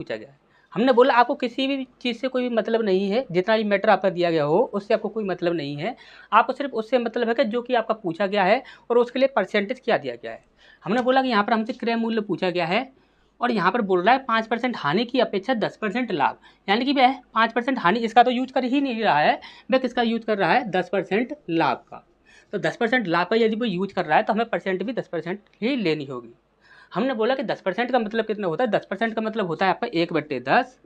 पूछा गया है। हमने बोला आपको किसी भी चीज़ से कोई भी मतलब नहीं है, जितना भी मैटर आपका दिया गया हो उससे आपको कोई मतलब नहीं है, आपको सिर्फ उससे मतलब है कि जो कि आपका पूछा गया है और उसके लिए परसेंटेज क्या दिया गया है। हमने बोला कि यहाँ पर हमसे क्रय मूल्य पूछा गया है और यहाँ पर बोल रहा है 5% हानि की अपेक्षा 10% लाभ, यानी कि वह 5% हानि इसका तो यूज कर ही नहीं रहा है, वह किसका यूज कर रहा है 10% लाभ का। तो 10% लाभ का यदि वो यूज कर रहा है तो हमें परसेंट भी 10% ही लेनी होगी। हमने बोला कि 10% का मतलब कितना होता है, 10% का मतलब होता है आपका 1/10।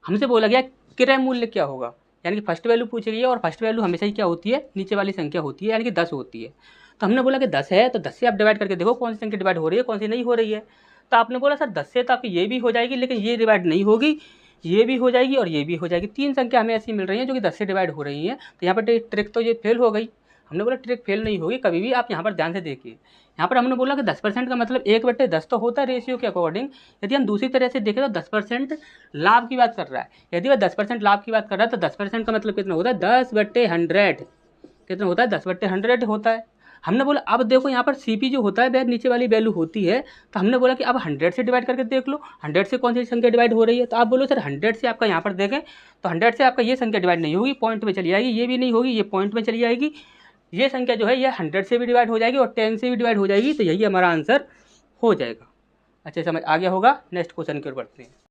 हमसे बोला गया क्रय मूल्य क्या होगा, यानी कि फर्स्ट वैल्यू पूछी गई है और फर्स्ट वैल्यू हमेशा ही क्या होती है, नीचे वाली संख्या होती है, यानी कि 10 होती है। तो हमने बोला कि 10 है तो 10 से आप डिवाइड करके देखो कौन सी संख्या डिवाइड हो रही है कौन सी नहीं हो रही है। तो आपने बोला सर 10 से तो आपकी ये भी हो जाएगी लेकिन ये डिवाइड नहीं होगी, ये भी हो जाएगी और ये भी हो जाएगी, 3 संख्या हमें ऐसी मिल रही है जो कि 10 से डिवाइड हो रही हैं। तो यहाँ पर ट्रिक तो ये फेल हो गई। हमने बोला ट्रिक फेल नहीं होगी कभी भी, आप यहाँ पर ध्यान से देखिए। यहाँ पर हमने बोला कि 10% का मतलब 1/10 तो होता है रेशियो के अकॉर्डिंग। यदि हम दूसरी तरह से देखें तो 10% लाभ की बात कर रहा है, यदि वह 10% लाभ की बात कर रहा है तो 10% का मतलब कितना होता है 10/100, कितना होता है 10/100 होता है। हमने बोला अब देखो यहाँ पर सीपी जो होता है वह नीचे वाली वैल्यू होती है, तो हमने बोला कि अब 100 से डिवाइड करके देख लो 100 से कौन सी संख्या डिवाइड हो रही है। तो आप बोलो सर 100 से आपका यहाँ पर देखें तो 100 से आपका ये संख्या डिवाइड नहीं होगी, पॉइंट में चली जाएगी, ये भी नहीं होगी, ये पॉइंट में चली जाएगी, ये संख्या जो है ये 100 से भी डिवाइड हो जाएगी और 10 से भी डिवाइड हो जाएगी। तो यही हमारा आंसर हो जाएगा। अच्छे समझ आ गया होगा। नेक्स्ट क्वेश्चन की ओर बढ़ते हैं।